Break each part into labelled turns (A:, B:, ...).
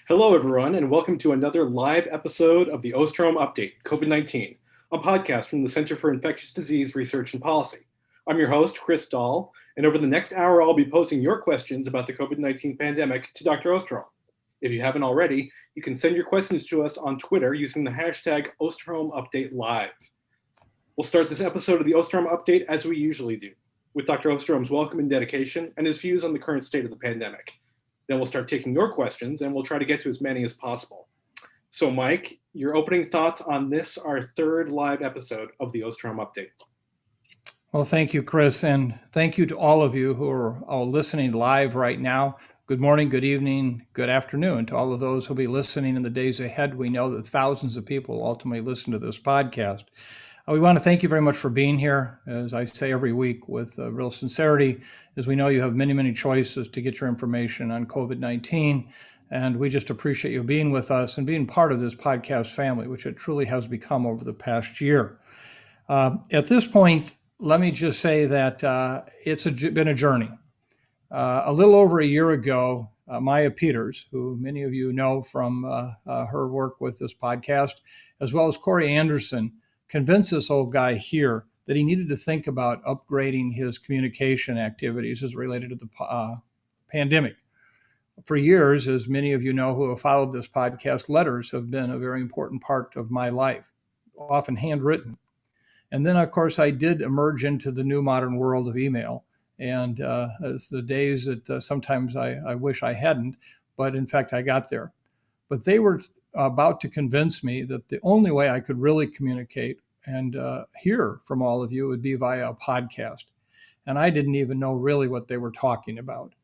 A: Hello, everyone, and welcome to another live episode of the Osterholm Update, COVID-19, a podcast from the Center for Infectious Disease Research and Policy. I'm your host, Chris Dahl, and over the next hour, I'll be posing your questions about the COVID-19 pandemic to Dr. Osterholm. If you haven't already, you can send your questions to us on Twitter using the hashtag OsterholmUpdateLive. We'll start this episode of the Osterholm Update as we usually do, with Dr. Osterholm's welcome and dedication and his views on the current state of the pandemic. Then we'll start taking your questions, and we'll try to get to as many as possible. So, Mike, your opening thoughts on this, our third live episode of the Osterholm Update.
B: Well, thank you, Chris, and thank you to all of you who are all listening live right now. Good morning, good evening, good afternoon to all of those who will be listening in the days ahead. We know that thousands of people will ultimately listen to this podcast. We want to thank you very much for being here, as I say every week, with real sincerity, as we know you have many, many choices to get your information on COVID-19, and we just appreciate you being with us and being part of this podcast family, which it truly has become over the past year. At this point, let me just say that it's been a journey. A little over a year ago, Maya Peters, who many of you know from her work with this podcast, as well as Corey Anderson, convinced this old guy here that he needed to think about upgrading his communication activities as related to the pandemic. For years, as many of you know who have followed this podcast, letters have been a very important part of my life, often handwritten. And then, of course, I did emerge into the new modern world of email. And as the days that sometimes I wish I hadn't, but in fact, I got there. But they were about to convince me that the only way I could really communicate and hear from all of you would be via a podcast. And I didn't even know really what they were talking about.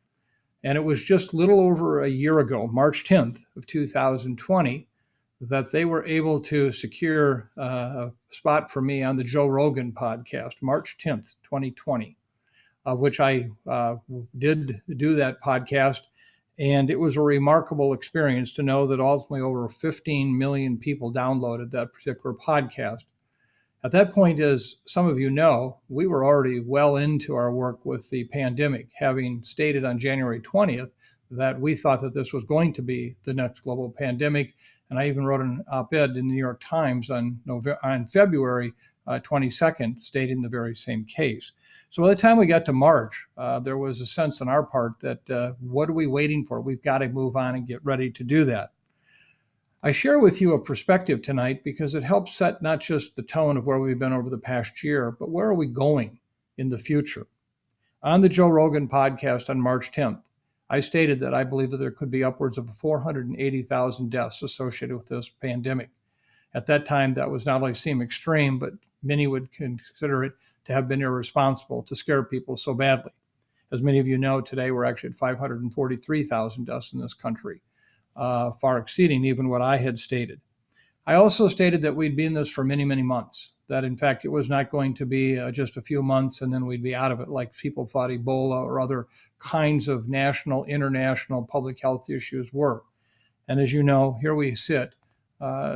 B: And it was just a little over a year ago, March 10th of 2020, that they were able to secure a spot for me on the Joe Rogan podcast, March 10th, 2020, which I did do that podcast. And it was a remarkable experience to know that ultimately over 15 million people downloaded that particular podcast. At that point, as some of you know, we were already well into our work with the pandemic, having stated on January 20th that we thought that this was going to be the next global pandemic. And I even wrote an op-ed in the New York Times on February 22nd, stating the very same case. So by the time we got to March, there was a sense on our part that what are we waiting for? We've got to move on and get ready to do that. I share with you a perspective tonight because it helps set not just the tone of where we've been over the past year, but where are we going in the future? On the Joe Rogan podcast on March 10th, I stated that I believe that there could be upwards of 480,000 deaths associated with this pandemic. At that time, that was not only seem extreme, but many would consider it to have been irresponsible to scare people so badly. As many of you know, today we're actually at 543,000 deaths in this country, far exceeding even what I had stated. I also stated that we'd be in this for many, many months, that in fact it was not going to be just a few months and then we'd be out of it like people thought Ebola or other kinds of national, international public health issues were. And as you know, here we sit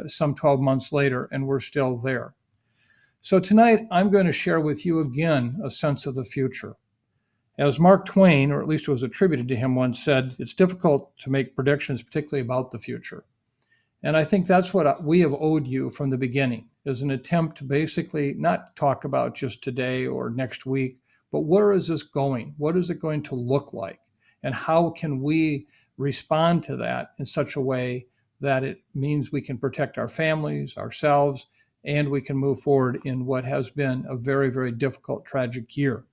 B: some 12 months later and we're still there. So tonight, I'm going to share with you again a sense of the future. As Mark Twain, or at least it was attributed to him, once said, it's difficult to make predictions, particularly about the future. And I think that's what we have owed you from the beginning, is an attempt to basically not talk about just today or next week, but where is this going? What is it going to look like? And how can we respond to that in such a way that it means we can protect our families, ourselves, and we can move forward in what has been a very, very difficult, tragic year.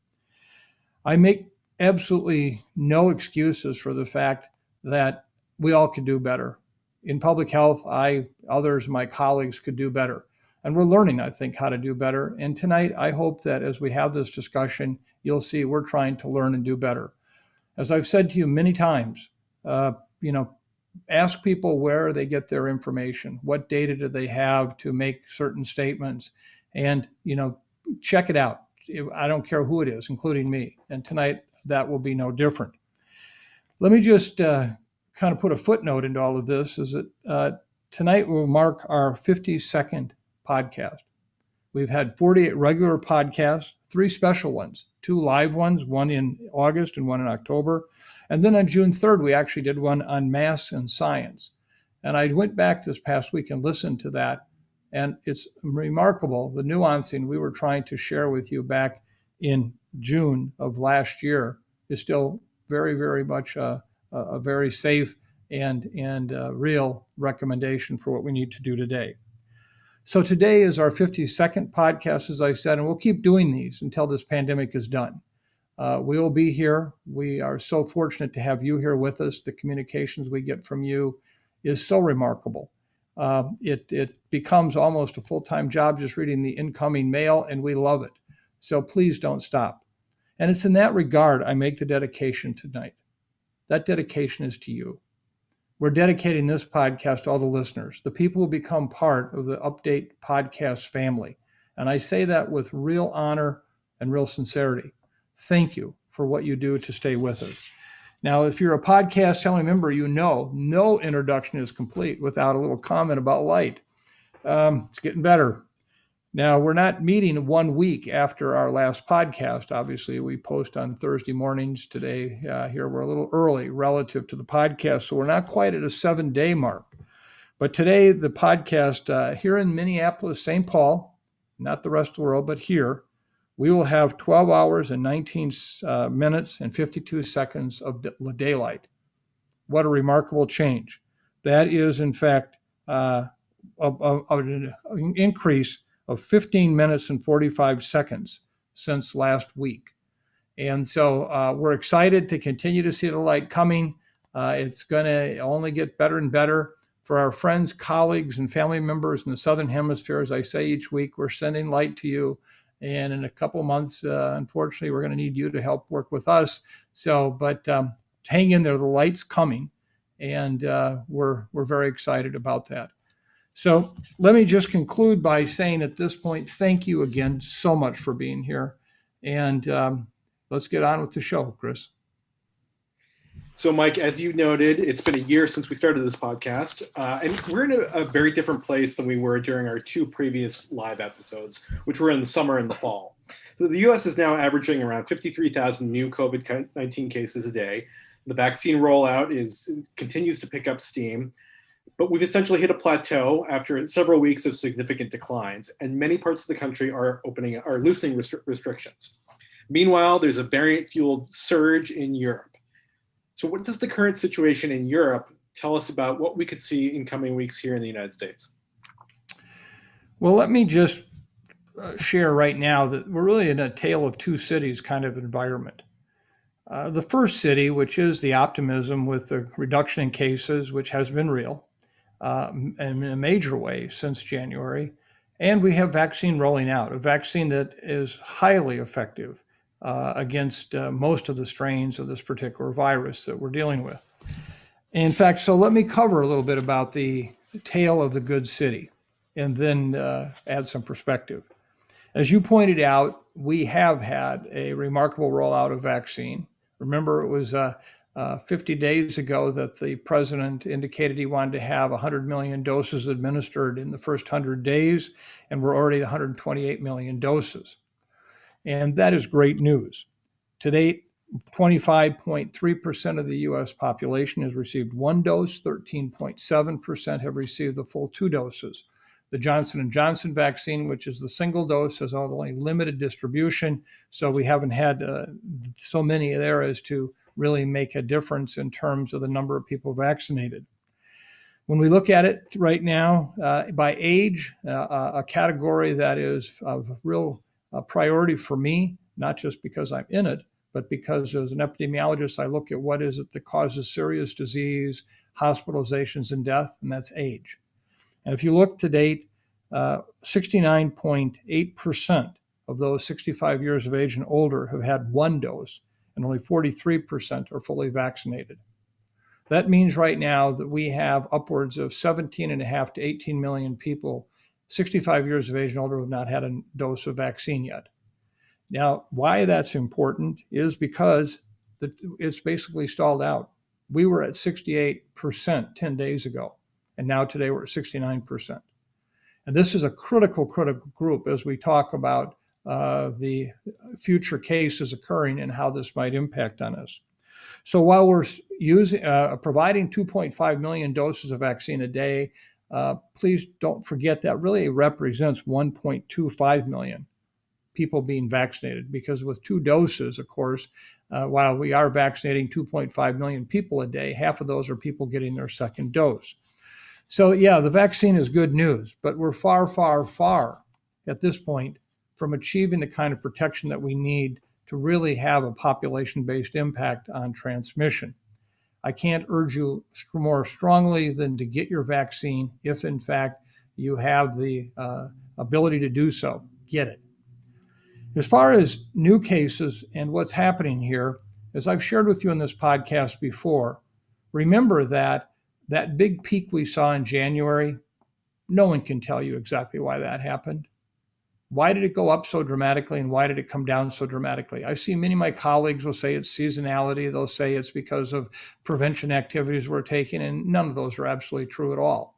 B: I make absolutely no excuses for the fact that we all could do better. In public health, others, my colleagues could do better. And we're learning, I think, how to do better. And tonight, I hope that as we have this discussion, you'll see we're trying to learn and do better. As I've said to you many times, ask people where they get their information. What data do they have to make certain statements? And, check it out. I don't care who it is, including me. And tonight, that will be no different. Let me just kind of put a footnote into all of this, is that tonight will mark our 52nd podcast. We've had 48 regular podcasts, 3 special ones, 2 live ones, one in August and one in October. And then on June 3rd, we actually did one on mass and science. And I went back this past week and listened to that. And it's remarkable, the nuancing we were trying to share with you back in June of last year is still very, very much a very safe and real recommendation for what we need to do today. So today is our 52nd podcast, as I said, and we'll keep doing these until this pandemic is done. We will be here. We are so fortunate to have you here with us. The communications we get from you is so remarkable. It becomes almost a full-time job just reading the incoming mail, and we love it. So please don't stop. And it's in that regard I make the dedication tonight. That dedication is to you. We're dedicating this podcast to all the listeners, the people who become part of the Update podcast family. And I say that with real honor and real sincerity. Thank you for what you do to stay with us. Now, if you're a podcast family member, you know no introduction is complete without a little comment about light. It's getting better. Now, we're not meeting 1 week after our last podcast. Obviously, we post on Thursday mornings. Today, here we're a little early relative to the podcast, so we're not quite at a 7-day mark. But today, the podcast here in Minneapolis, St. Paul, not the rest of the world, but here, we will have 12 hours and 19 minutes and 52 seconds of daylight. What a remarkable change. That is, in fact, an increase of 15 minutes and 45 seconds since last week. And so we're excited to continue to see the light coming. It's going to only get better and better for our friends, colleagues, and family members in the Southern Hemisphere. As I say each week, we're sending light to you. And in a couple months, unfortunately, we're going to need you to help work with us. So, but hang in there, the light's coming. And we're very excited about that. So let me just conclude by saying at this point, thank you again so much for being here. And let's get on with the show, Chris.
A: So, Mike, as you noted, it's been a year since we started this podcast, and we're in a very different place than we were during our 2 previous live episodes, which were in the summer and the fall. So the U.S. is now averaging around 53,000 new COVID-19 cases a day. The vaccine rollout continues to pick up steam, but we've essentially hit a plateau after several weeks of significant declines, and many parts of the country are loosening restrictions. Meanwhile, there's a variant-fueled surge in Europe. So what does the current situation in Europe tell us about what we could see in coming weeks here in the United States?
B: Well, let me just share right now that we're really in a tale of 2 cities kind of environment. The first city, which is the optimism with the reduction in cases, which has been real in a major way since January. And we have vaccine rolling out, a vaccine that is highly effective against most of the strains of this particular virus that we're dealing with. In fact, so let me cover a little bit about the tale of the good city and then add some perspective. As you pointed out, we have had a remarkable rollout of vaccine. Remember, it was 50 days ago that the president indicated he wanted to have 100 million doses administered in the first 100 days, and we're already at 128 million doses. And that is great news. To date, 25.3% of the U.S. population has received 1 dose, 13.7% have received the full 2 doses. The Johnson & Johnson vaccine, which is the single dose, has only limited distribution, so we haven't had so many there as to really make a difference in terms of the number of people vaccinated. When we look at it right now, by age, a category that is of real priority for me, not just because I'm in it, but because as an epidemiologist, I look at what is it that causes serious disease, hospitalizations, and death, and that's age. And if you look to date, 69.8% of those 65 years of age and older have had 1 dose, and only 43% are fully vaccinated. That means right now that we have upwards of 17.5 to 18 million people 65 years of age and older who have not had a dose of vaccine yet. Now, why that's important is because it's basically stalled out. We were at 68% 10 days ago, and now today we're at 69%. And this is a critical group as we talk about the future cases occurring and how this might impact on us. So while we're providing 2.5 million doses of vaccine a day, please don't forget that really represents 1.25 million people being vaccinated, because with 2 doses, of course, while we are vaccinating 2.5 million people a day, half of those are people getting their second dose. So yeah, the vaccine is good news, but we're far, far, far at this point from achieving the kind of protection that we need to really have a population-based impact on transmission. I can't urge you more strongly than to get your vaccine if, in fact, you have the ability to do so. Get it. As far as new cases and what's happening here, as I've shared with you in this podcast before, remember that big peak we saw in January, no one can tell you exactly why that happened. Why did it go up so dramatically and why did it come down so dramatically? I see many of my colleagues will say it's seasonality. They'll say it's because of prevention activities we're taking, and none of those are absolutely true at all.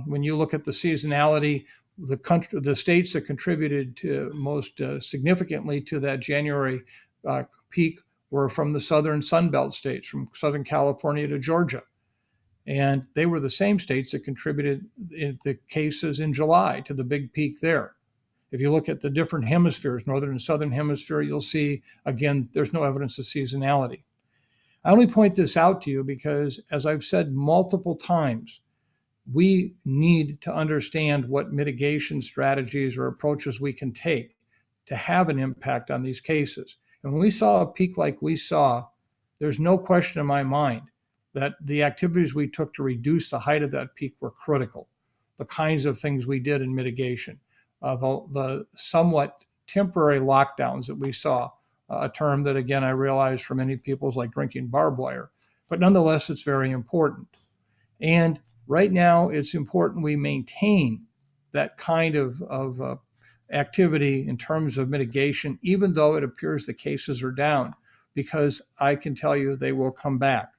B: When you look at the seasonality, the states that contributed to most significantly to that January peak were from the southern Sunbelt states, from Southern California to Georgia. And they were the same states that contributed in the cases in July to the big peak there. If you look at the different hemispheres, northern and southern hemisphere, you'll see, again, there's no evidence of seasonality. I only point this out to you because, as I've said multiple times, we need to understand what mitigation strategies or approaches we can take to have an impact on these cases. And when we saw a peak like we saw, there's no question in my mind that the activities we took to reduce the height of that peak were critical. The kinds of things we did in mitigation, the somewhat temporary lockdowns that we saw, a term that, again, I realize for many people is like drinking barbed wire, but nonetheless, it's very important. And right now, it's important we maintain that kind of activity in terms of mitigation, even though it appears the cases are down, because I can tell you they will come back.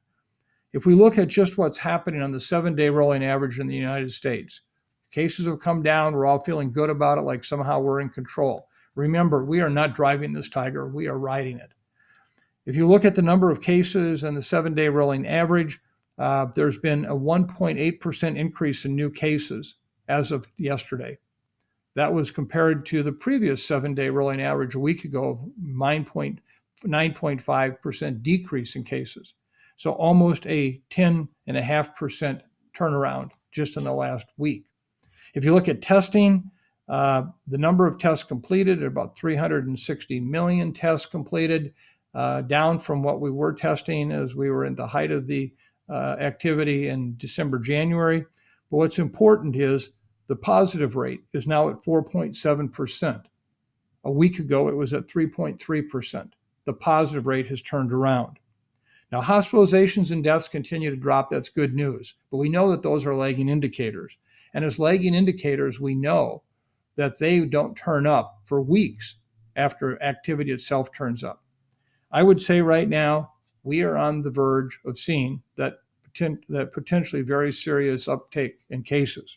B: If we look at just what's happening on the 7-day rolling average in the United States, cases have come down. We're all feeling good about it, like somehow we're in control. Remember, we are not driving this tiger. We are riding it. If you look at the number of cases and the 7-day rolling average, there's been a 1.8% increase in new cases as of yesterday. That was compared to the previous 7-day rolling average a week ago of 9.5% decrease in cases. So almost a 10.5% turnaround just in the last week. If you look at testing, the number of tests completed, about 360 million tests completed, down from what we were testing as we were in the height of the activity in December, January. But what's important is the positive rate is now at 4.7%. A week ago, it was at 3.3%. The positive rate has turned around. Now, hospitalizations and deaths continue to drop. That's good news. But we know that those are lagging indicators. And as lagging indicators, we know that they don't turn up for weeks after activity itself turns up. I would say right now, we are on the verge of seeing that potentially very serious uptake in cases.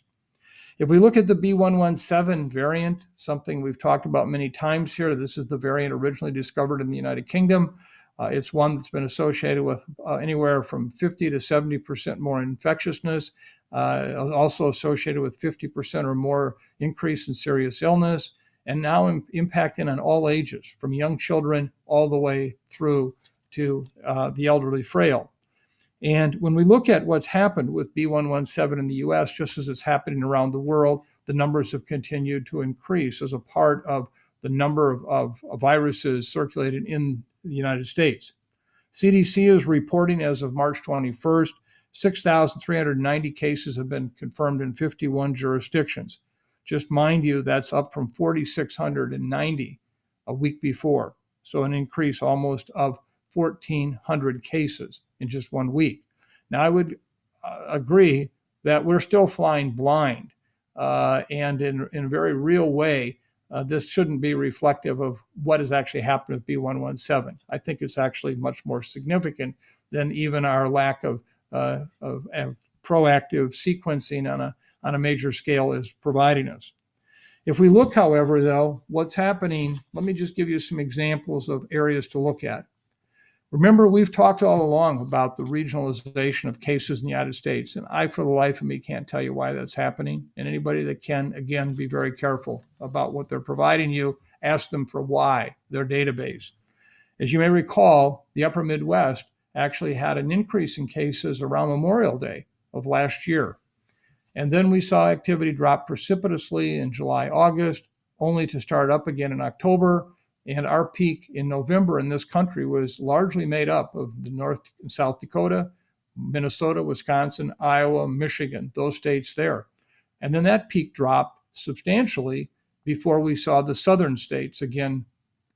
B: If we look at the B117 variant, something we've talked about many times here, this is the variant originally discovered in the United Kingdom. It's one that's been associated with anywhere from 50 to 70% more infectiousness, also associated with 50% or more increase in serious illness, and now impacting on all ages, from young children all the way through to the elderly frail. And when we look at what's happened with B117 in the US, just as it's happening around the world, the numbers have continued to increase as a part of the number of viruses circulating in the United States. CDC is reporting as of March 21st, 6,390 cases have been confirmed in 51 jurisdictions. Just mind you, that's up from 4,690 a week before. So an increase almost of 1,400 cases in just 1 week. Now, I would agree that we're still flying blind, and in a very real way, this shouldn't be reflective of what has actually happened with B117. I think it's actually much more significant than even our lack of proactive sequencing on a major scale is providing us. If we look, however, though, what's happening, let me just give you some examples of areas to look at. Remember, we've talked all along about the regionalization of cases in the United States, and I, for the life of me, can't tell you why that's happening. And anybody that can, again, be very careful about what they're providing you. Ask them for why, their database. As you may recall, the upper Midwest actually had an increase in cases around Memorial Day of last year. And then we saw activity drop precipitously in July, August, only to start up again in October. And our peak in November in this country was largely made up of the North and South Dakota, Minnesota, Wisconsin, Iowa, Michigan, those states there. And then that peak dropped substantially before we saw the southern states again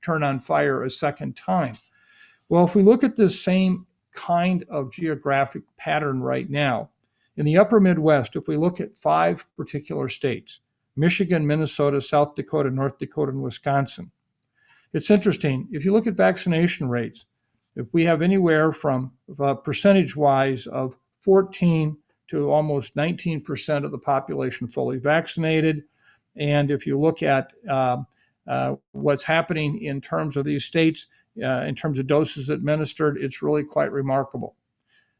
B: turn on fire a second time. Well, if we look at this same kind of geographic pattern right now, in the upper Midwest, if we look at 5 particular states, Michigan, Minnesota, South Dakota, North Dakota, and Wisconsin, it's interesting. If you look at vaccination rates, if we have anywhere from percentage-wise of 14 to almost 19% of the population fully vaccinated, and if you look at what's happening in terms of these states, in terms of doses administered, it's really quite remarkable.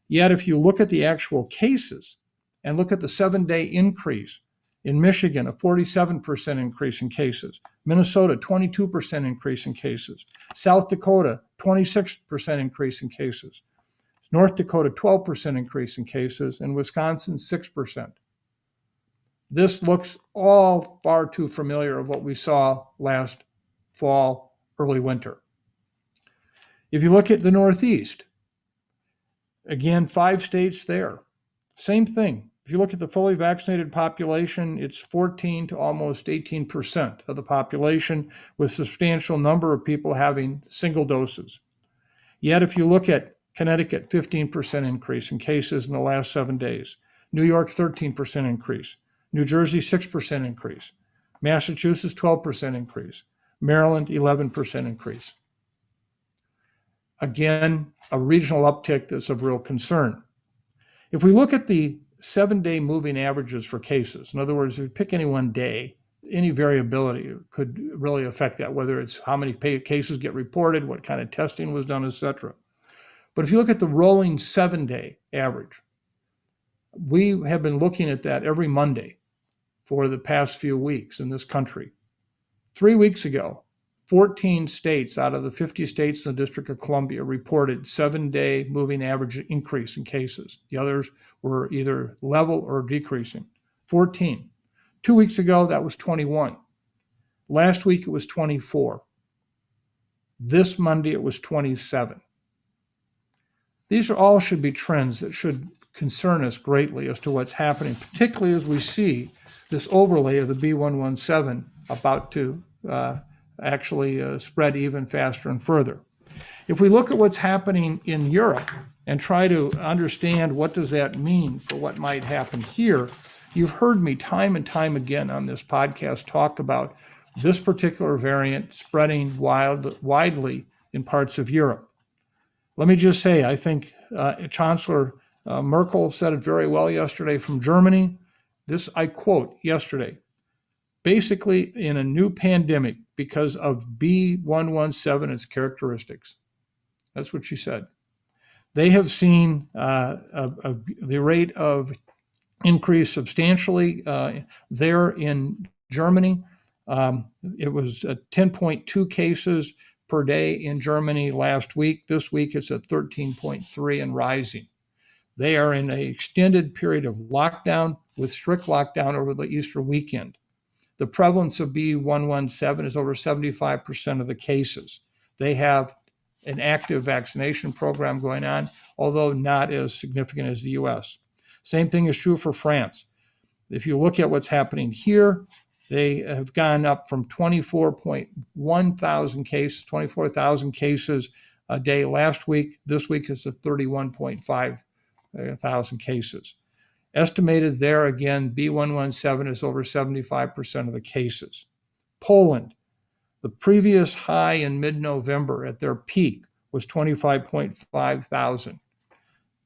B: Yet, if you look at the actual cases and look at the 7-day increase, in Michigan, a 47% increase in cases. Minnesota, 22% increase in cases. South Dakota, 26% increase in cases. North Dakota, 12% increase in cases. And Wisconsin, 6%. This looks all far too familiar of what we saw last fall, early winter. If you look at the Northeast, again, 5 states there. Same thing. If you look at the fully vaccinated population, it's 14 to almost 18% of the population, with a substantial number of people having single doses. Yet if you look at Connecticut, 15% increase in cases in the last 7 days. New York, 13% increase. New Jersey, 6% increase. Massachusetts, 12% increase. Maryland, 11% increase. Again, a regional uptick that's of real concern. If we look at the 7-day moving averages for cases. In other words, if you pick any one day, any variability could really affect that, whether it's how many cases get reported, what kind of testing was done, etc. But if you look at the rolling 7-day average, we have been looking at that every Monday for the past few weeks in this country. 3 weeks ago, 14 states out of the 50 states in the District of Columbia reported 7-day moving average increase in cases. The others were either level or decreasing. 14. 2 weeks ago, that was 21. Last week, it was 24. This Monday, it was 27. These all should be trends that should concern us greatly as to what's happening, particularly as we see this overlay of the B117 about to actually spread even faster and further. If we look at what's happening in Europe and try to understand what does that mean for what might happen here, you've heard me time and time again on this podcast talk about this particular variant spreading widely in parts of Europe. Let me just say, I think Chancellor Merkel said it very well yesterday from Germany. This, I quote yesterday, basically in a new pandemic because of B117 and its characteristics. That's what she said. They have seen the rate of increase substantially there in Germany. It was 10.2 cases per day in Germany last week. This week it's at 13.3 and rising. They are in an extended period of lockdown with strict lockdown over the Easter weekend. The prevalence of B117 is over 75% of the cases. They have an active vaccination program going on, although not as significant as the US. Same thing is true for France. If you look at what's happening here, they have gone up from 24,000 cases a day last week. This week is at 31,500 cases. Estimated there again, B117 is over 75% of the cases. Poland, the previous high in mid-November at their peak was 25,500.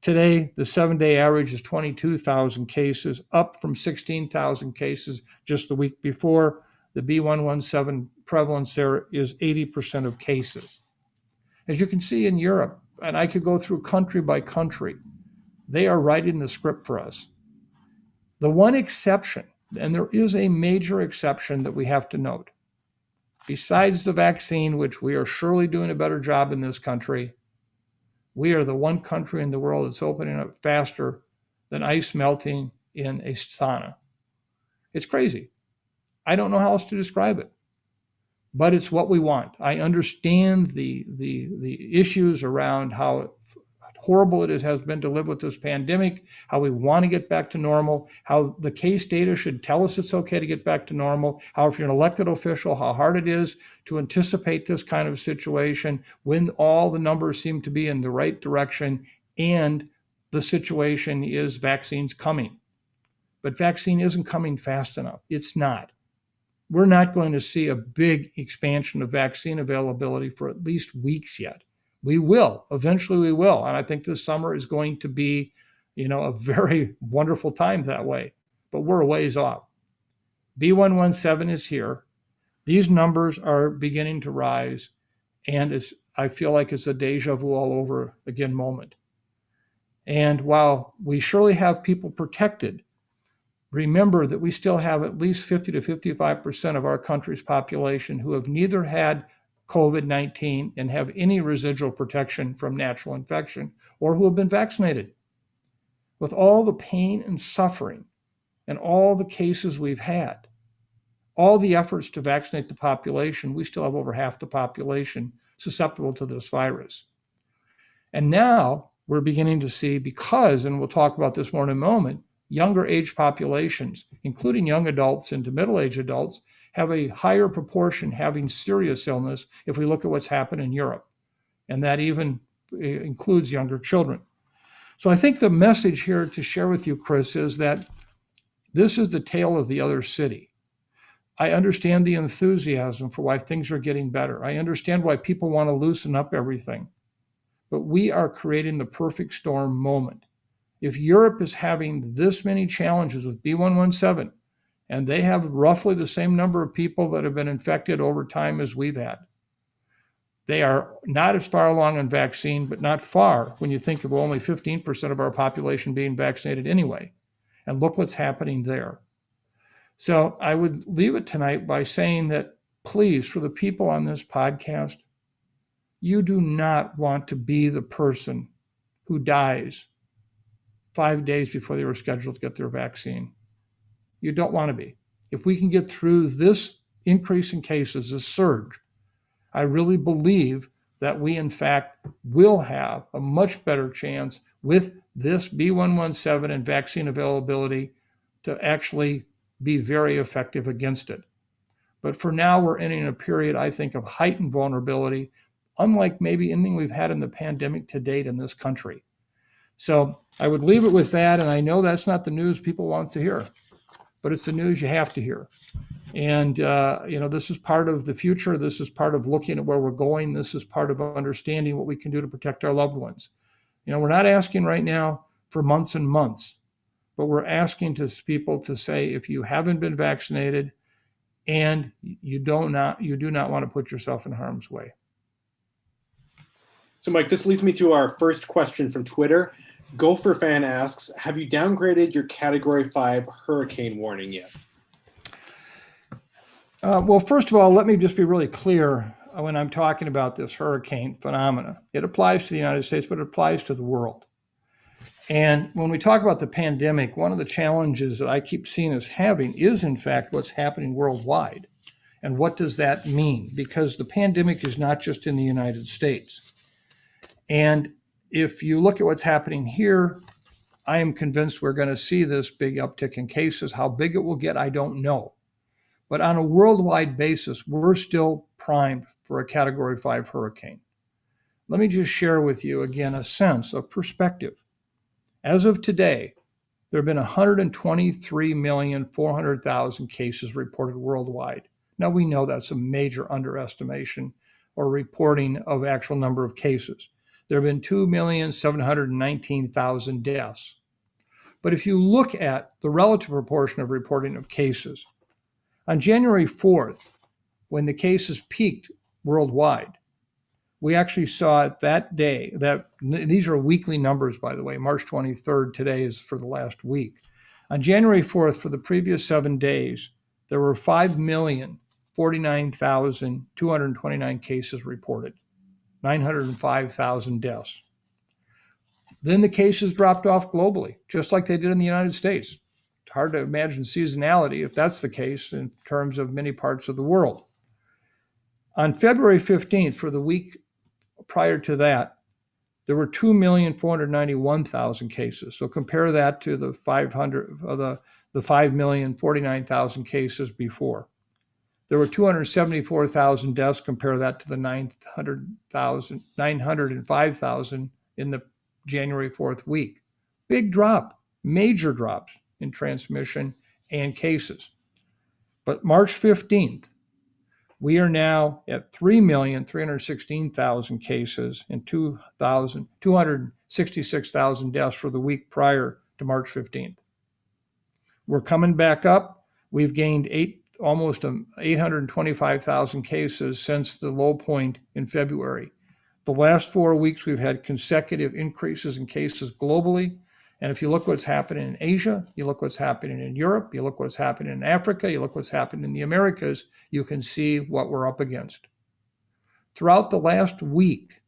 B: Today, the 7-day average is 22,000 cases, up from 16,000 cases just the week before. The B117 prevalence there is 80% of cases. As you can see in Europe, and I could go through country by country. They are writing the script for us. The one exception, and there is a major exception that we have to note, besides the vaccine, which we are surely doing a better job in this country, we are the one country in the world that's opening up faster than ice melting in a sauna. It's crazy. I don't know how else to describe it, but it's what we want. I understand the issues around how horrible it has been to live with this pandemic, how we want to get back to normal, how the case data should tell us it's okay to get back to normal, how if you're an elected official, how hard it is to anticipate this kind of situation when all the numbers seem to be in the right direction and the situation is vaccines coming. But vaccine isn't coming fast enough. It's not. We're not going to see a big expansion of vaccine availability for at least weeks yet. We will. Eventually we will. And I think this summer is going to be, a very wonderful time that way. But we're a ways off. B117 is here. These numbers are beginning to rise. And I feel like it's a deja vu all over again moment. And while we surely have people protected, remember that we still have at least 50 to 55% of our country's population who have neither had COVID-19 and have any residual protection from natural infection or who have been vaccinated. With all the pain and suffering and all the cases we've had, all the efforts to vaccinate the population, we still have over half the population susceptible to this virus. And now we're beginning to see, because, and we'll talk about this more in a moment, younger age populations, including young adults into middle-aged adults, have a higher proportion having serious illness if we look at what's happened in Europe. And that even includes younger children. So I think the message here to share with you, Chris, is that this is the tale of the other city. I understand the enthusiasm for why things are getting better. I understand why people want to loosen up everything. But we are creating the perfect storm moment. If Europe is having this many challenges with B117, and they have roughly the same number of people that have been infected over time as we've had, they are not as far along on vaccine, but not far when you think of only 15% of our population being vaccinated anyway. And look what's happening there. So I would leave it tonight by saying that, please, for the people on this podcast, you do not want to be the person who dies 5 days before they were scheduled to get their vaccine. You don't want to be. If we can get through this increase in cases, this surge, I really believe that we, in fact, will have a much better chance with this B117 and vaccine availability to actually be very effective against it. But for now, we're entering a period, I think, of heightened vulnerability, unlike maybe anything we've had in the pandemic to date in this country. So I would leave it with that, and I know that's not the news people want to hear, but it's the news you have to hear. And, this is part of the future. This is part of looking at where we're going. This is part of understanding what we can do to protect our loved ones. We're not asking right now for months and months, but we're asking people to say, if you haven't been vaccinated and you do not want to put yourself in harm's way.
A: So, Mike, this leads me to our first question from Twitter. Gopher Fan asks, have you downgraded your Category 5 hurricane warning yet?
B: Well, first of all, let me just be really clear when I'm talking about this hurricane phenomena. It applies to the United States, but it applies to the world. And when we talk about the pandemic, one of the challenges that I keep seeing us having is, in fact, what's happening worldwide. And what does that mean? Because the pandemic is not just in the United States. And if you look at what's happening here, I am convinced we're going to see this big uptick in cases. How big it will get, I don't know. But on a worldwide basis, we're still primed for a Category 5 hurricane. Let me just share with you again a sense of perspective. As of today, there have been 123,400,000 cases reported worldwide. Now we know that's a major underestimation or reporting of actual number of cases. There have been 2,719,000 deaths. But if you look at the relative proportion of reporting of cases, on January 4th, when the cases peaked worldwide, we actually saw it that day, that these are weekly numbers, by the way, March 23rd, today is for the last week. On January 4th, for the previous 7 days, there were 5,049,229 cases reported, 905,000 deaths. Then the cases dropped off globally, just like they did in the United States. It's hard to imagine seasonality if that's the case in terms of many parts of the world. On February 15th, for the week prior to that, there were 2,491,000 cases. So compare that to the 5,049,000 cases before. There were 274,000 deaths. Compare that to the 905,000 in the January 4th week. Big drop, major drops in transmission and cases. But March 15th, we are now at 3,316,000 cases and 266,000 deaths for the week prior to March 15th. We're coming back up. We've gained almost 825,000 cases since the low point in February. The last 4 weeks, we've had consecutive increases in cases globally. And if you look what's happening in Asia, you look what's happening in Europe, you look what's happening in Africa, you look what's happening in the Americas, you can see what we're up against. Throughout the last week,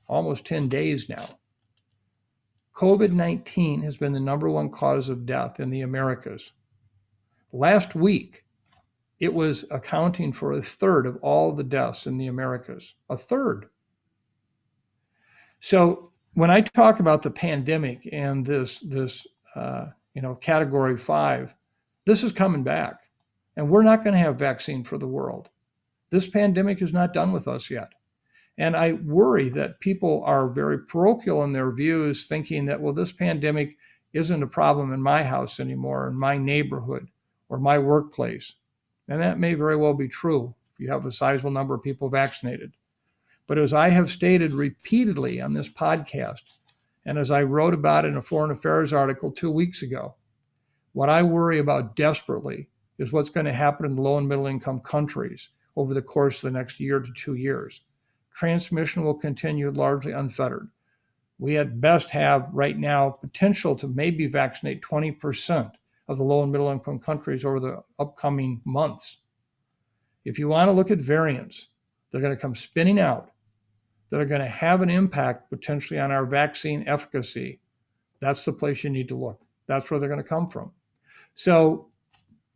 B: almost 10 days now, COVID-19 has been the number one cause of death in the Americas. Last week, it was accounting for a third of all the deaths in the Americas, a third. So when I talk about the pandemic and this category 5, this is coming back, and we're not going to have vaccine for the world. This pandemic is not done with us yet. And I worry that people are very parochial in their views, thinking that, well, this pandemic isn't a problem in my house anymore, in my neighborhood, or my workplace. And that may very well be true if you have a sizable number of people vaccinated. But as I have stated repeatedly on this podcast, and as I wrote about in a Foreign Affairs article 2 weeks ago, what I worry about desperately is what's going to happen in low and middle income countries over the course of the next year to 2 years. Transmission will continue largely unfettered. We at best have right now potential to maybe vaccinate 20% of the low and middle income countries over the upcoming months. If you want to look at variants, they're going to come spinning out that are going to have an impact potentially on our vaccine efficacy. That's the place you need to look. That's where they're going to come from. So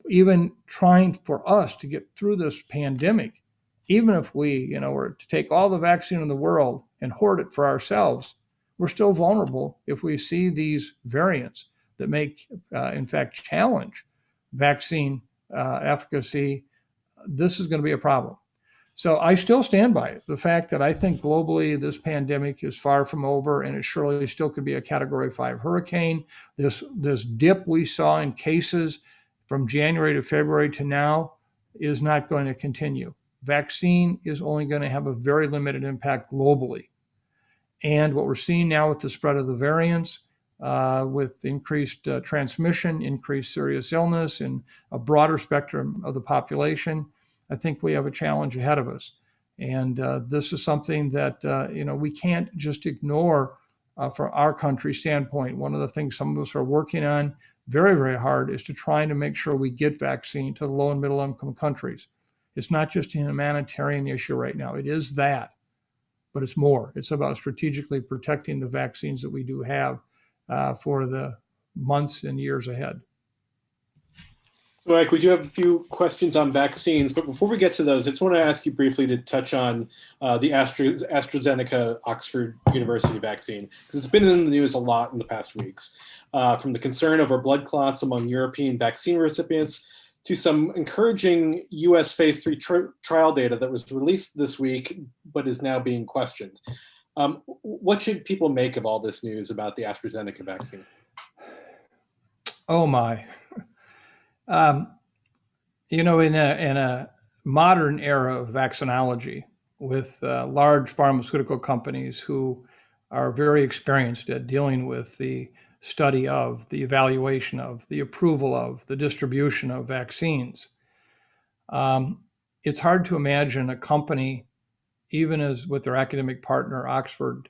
B: even trying for us to get through this pandemic, even if we, were to take all the vaccine in the world and hoard it for ourselves, we're still vulnerable if we see these variants that make, in fact, challenge vaccine efficacy. This is going to be a problem. So I still stand by it. The fact that I think globally this pandemic is far from over, and it surely still could be a Category 5 hurricane. This dip we saw in cases from January to February to now is not going to continue. Vaccine is only going to have a very limited impact globally. And what we're seeing now with the spread of the variants, with increased transmission, increased serious illness, and a broader spectrum of the population, I think we have a challenge ahead of us. And this is something that, we can't just ignore from our country standpoint. One of the things some of us are working on very, very hard is to try to make sure we get vaccine to the low and middle income countries. It's not just a humanitarian issue right now. It is that, but it's more. It's about strategically protecting the vaccines that we do have for the months and years ahead.
A: So, Mike, we do have a few questions on vaccines, but before we get to those, I just want to ask you briefly to touch on the AstraZeneca Oxford University vaccine, because it's been in the news a lot in the past weeks, from the concern over blood clots among European vaccine recipients to some encouraging U.S. phase 3 trial data that was released this week, but is now being questioned. What should people make of all this news about the AstraZeneca vaccine?
B: Oh, my. In a modern era of vaccinology with large pharmaceutical companies who are very experienced at dealing with the study of, the evaluation of, the approval of, the distribution of vaccines, it's hard to imagine a company even as with their academic partner, Oxford,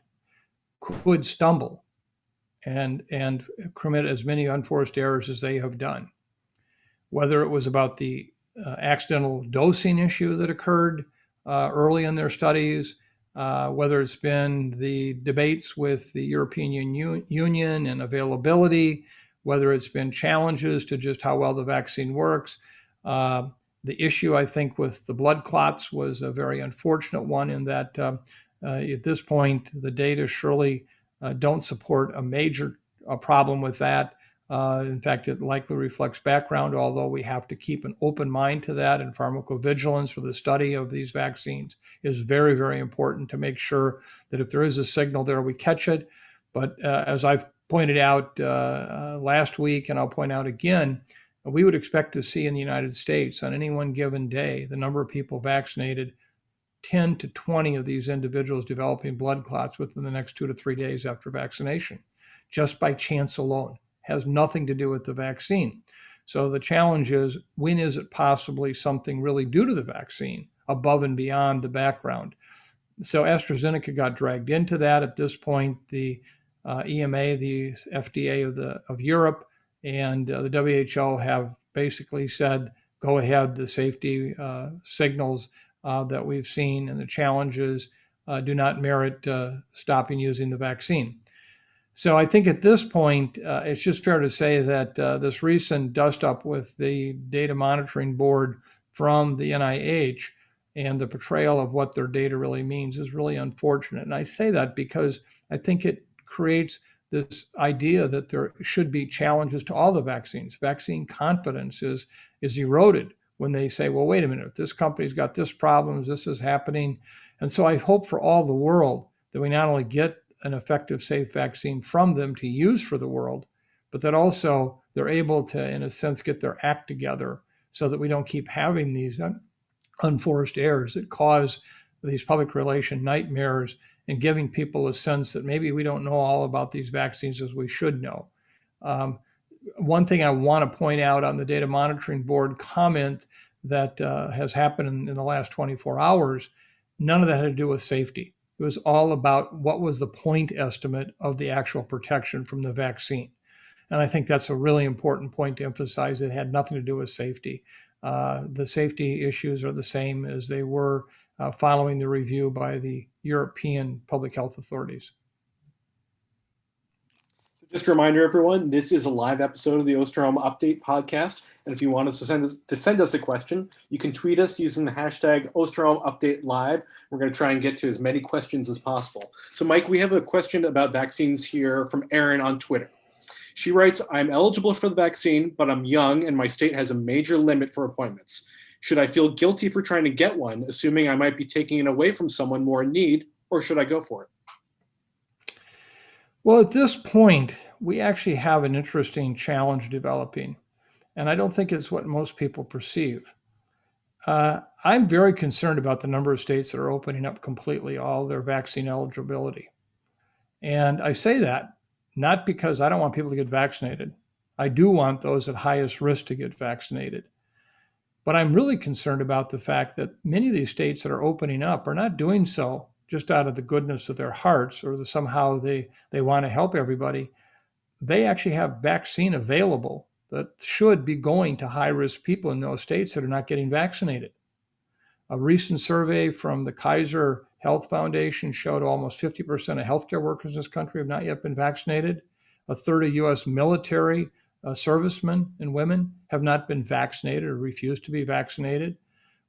B: could stumble and commit as many unforced errors as they have done. Whether it was about the accidental dosing issue that occurred early in their studies, whether it's been the debates with the European Union and availability, whether it's been challenges to just how well the vaccine works. The issue, I think, with the blood clots was a very unfortunate one in that at this point, the data surely don't support a major problem with that. In fact, it likely reflects background, although we have to keep an open mind to that. And pharmacovigilance for the study of these vaccines is very, very important to make sure that if there is a signal there, we catch it. But as I've pointed out last week, and I'll point out again, we would expect to see in the United States on any one given day, the number of people vaccinated, 10 to 20 of these individuals developing blood clots within the next 2 to 3 days after vaccination, just by chance alone. Has nothing to do with the vaccine. So the challenge is, when is it possibly something really due to the vaccine above and beyond the background? So AstraZeneca got dragged into that. At this point, the EMA, the FDA of Europe, and the WHO have basically said, go ahead, the safety signals that we've seen and the challenges do not merit stopping using the vaccine. So I think at this point, it's just fair to say that this recent dust up with the data monitoring board from the NIH and the portrayal of what their data really means is really unfortunate. And I say that because I think it creates this idea that there should be challenges to all the vaccines. Vaccine confidence is eroded when they say, well, wait a minute, if this company's got this problem, this is happening. And so I hope for all the world that we not only get an effective, safe vaccine from them to use for the world, but that also they're able to, in a sense, get their act together so that we don't keep having these unforced errors that cause these public relation nightmares and giving people a sense that maybe we don't know all about these vaccines as we should know. One thing I want to point out on the data monitoring board comment that has happened in the last 24 hours, none of that had to do with safety. It was all about what was the point estimate of the actual protection from the vaccine. And I think that's a really important point to emphasize. It had nothing to do with safety. The safety issues are the same as they were following the review by the European public health authorities.
A: Just a reminder, everyone, this is a live episode of the Osterholm Update podcast. And if you want us to send us a question, you can tweet us using the hashtag Osterholm Update Live. We're going to try and get to as many questions as possible. So, Mike, we have a question about vaccines here from Erin on Twitter. She writes, I'm eligible for the vaccine, but I'm young and my state has a major limit for appointments. Should I feel guilty for trying to get one, assuming I might be taking it away from someone more in need, or should I go for it?
B: Well, at this point, we actually have an interesting challenge developing, and I don't think it's what most people perceive. I'm very concerned about the number of states that are opening up completely all their vaccine eligibility. And I say that not because I don't want people to get vaccinated. I do want those at highest risk to get vaccinated. But I'm really concerned about the fact that many of these states that are opening up are not doing so just out of the goodness of their hearts or somehow they want to help everybody. They actually have vaccine available that should be going to high-risk people in those states that are not getting vaccinated. A recent survey from the Kaiser Health Foundation showed almost 50% of healthcare workers in this country have not yet been vaccinated. A third of U.S. military servicemen and women have not been vaccinated or refused to be vaccinated.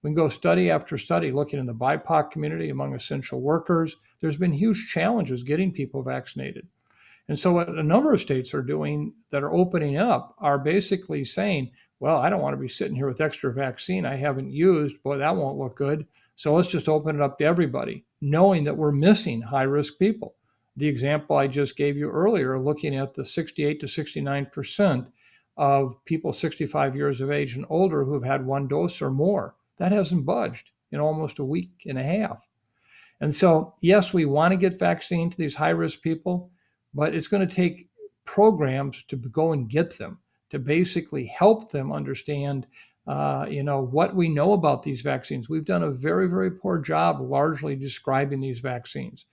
B: We can go study after study looking in the BIPOC community among essential workers. There's been huge challenges getting people vaccinated. And so what a number of states are doing that are opening up are basically saying, well, I don't want to be sitting here with extra vaccine I haven't used. Boy, that won't look good. So let's just open it up to everybody, knowing that we're missing high-risk people. The example I just gave you earlier, looking at the 68 to 69% of people 65 years of age and older who've had one dose or more, that hasn't budged in almost a week and a half. And so, yes, we want to get vaccine to these high-risk people, but it's going to take programs to go and get them, to basically help them understand what we know about these vaccines. We've done a very, very poor job largely describing these vaccines.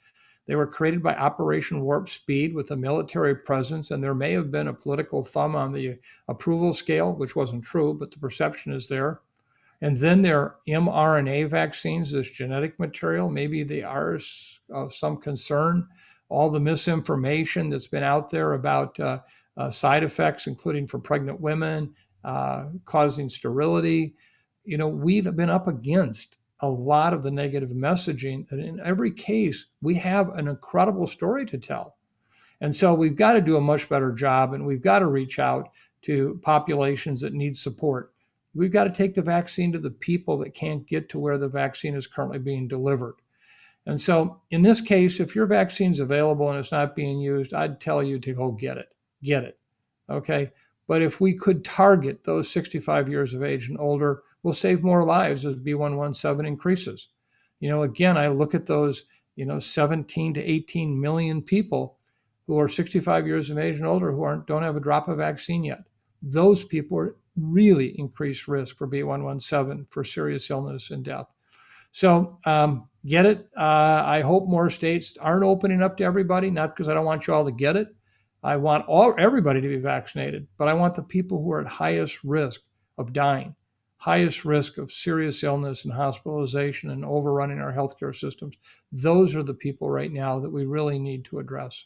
B: They were created by Operation Warp Speed with a military presence, and there may have been a political thumb on the approval scale, which wasn't true, but the perception is there. And then there are mRNA vaccines, this genetic material. Maybe they are of some concern. All the misinformation that's been out there about side effects, including for pregnant women, causing sterility. We've been up against a lot of the negative messaging. And in every case, we have an incredible story to tell. And so we've got to do a much better job, and we've got to reach out to populations that need support. We've got to take the vaccine to the people that can't get to where the vaccine is currently being delivered. And so in this case, if your vaccine's available and it's not being used, I'd tell you to go get it. Get it. Okay. But if we could target those 65 years of age and older, we'll save more lives as B117 increases. Again, I look at those, 17 to 18 million people who are 65 years of age and older who don't have a drop of vaccine yet. Those people are really increased risk for B117 for serious illness and death. So get it. I hope more states aren't opening up to everybody, not because I don't want you all to get it. I want everybody to be vaccinated, but I want the people who are at highest risk of dying, highest risk of serious illness and hospitalization and overrunning our healthcare systems. Those are the people right now that we really need to address.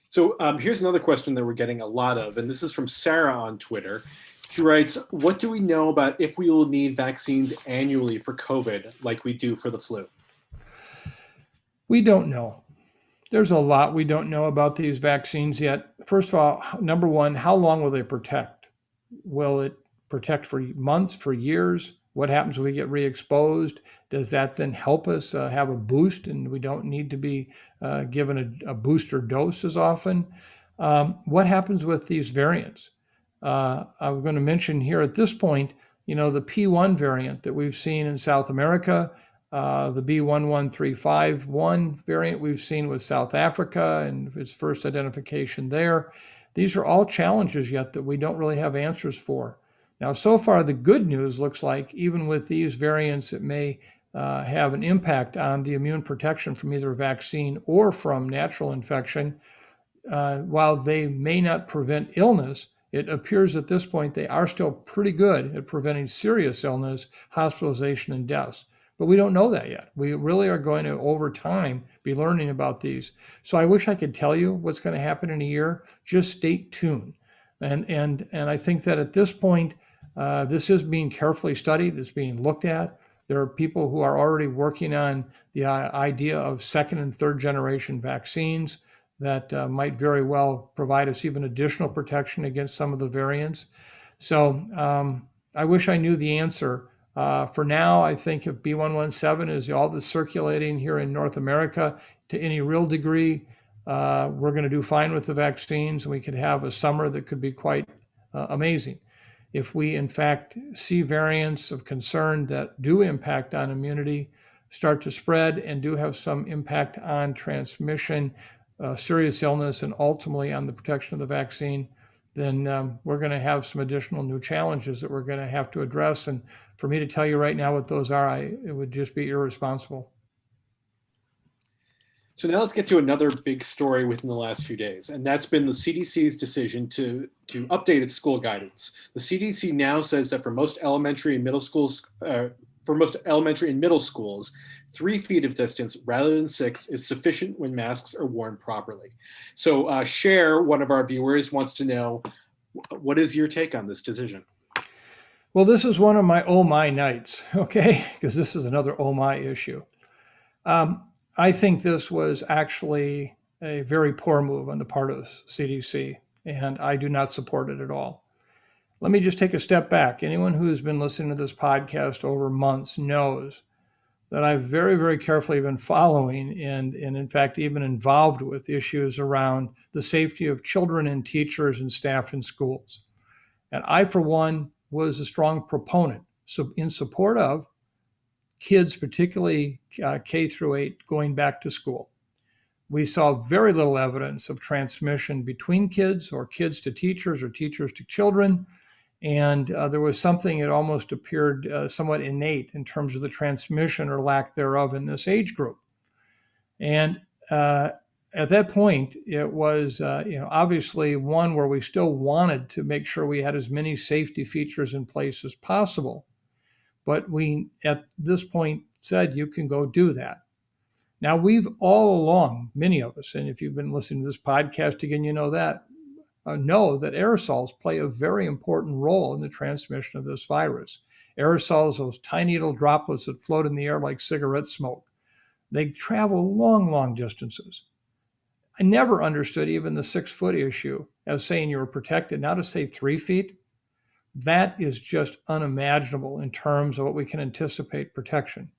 A: So here's another question that we're getting a lot of, and this is from Sarah on Twitter. She writes, what do we know about if we will need vaccines annually for COVID like we do for the flu?
B: We don't know. There's a lot we don't know about these vaccines yet. First of all, number one, how long will they protect? Will it protect for months, for years? What happens when we get re-exposed? Does that then help us have a boost and we don't need to be given a booster dose as often? What happens with these variants? I'm going to mention here at this point, the P1 variant that we've seen in South America, the B11351 variant we've seen with South Africa and its first identification there. These are all challenges yet that we don't really have answers for. Now, so far, the good news looks like even with these variants, it may have an impact on the immune protection from either vaccine or from natural infection. While they may not prevent illness, it appears at this point they are still pretty good at preventing serious illness, hospitalization, and deaths. But we don't know that yet. We really are going to, over time, be learning about these. So I wish I could tell you what's going to happen in a year. Just stay tuned. And I think that at this point, this is being carefully studied. It's being looked at. There are people who are already working on the idea of second and third generation vaccines that might very well provide us even additional protection against some of the variants. So I wish I knew the answer. For now, I think if B117 is all that's circulating here in North America to any real degree, we're going to do fine with the vaccines, and we could have a summer that could be quite amazing. If we, in fact, see variants of concern that do impact on immunity, start to spread, and do have some impact on transmission, serious illness, and ultimately on the protection of the vaccine, then we're going to have some additional new challenges that we're going to have to address. And for me to tell you right now what those are, it would just be irresponsible.
A: So now let's get to another big story within the last few days, and that's been the CDC's decision to update its school guidance. The CDC now says that for most elementary and middle schools, 3 feet of distance rather than 6 is sufficient when masks are worn properly. So Cher, one of our viewers, wants to know, what is your take on this decision?
B: Well, this is one of my oh my nights, okay? Because this is another oh my issue. I think this was actually a very poor move on the part of CDC, and I do not support it at all. Let me just take a step back. Anyone who's been listening to this podcast over months knows that I've very, very carefully been following and in fact, even involved with issues around the safety of children and teachers and staff in schools. And I, for one, was a strong proponent in support of kids, particularly K through 8, going back to school. We saw very little evidence of transmission between kids or kids to teachers or teachers to children. And there was something that almost appeared somewhat innate in terms of the transmission or lack thereof in this age group. And at that point, it was obviously one where we still wanted to make sure we had as many safety features in place as possible. But we, at this point, said you can go do that. Now, we've all along, many of us, and if you've been listening to this podcast again, you know that aerosols play a very important role in the transmission of this virus. Aerosols, those tiny little droplets that float in the air like cigarette smoke, they travel long, long distances. I never understood even the 6-foot issue as saying you were protected. Now to say 3 feet, that is just unimaginable in terms of what we can anticipate protection.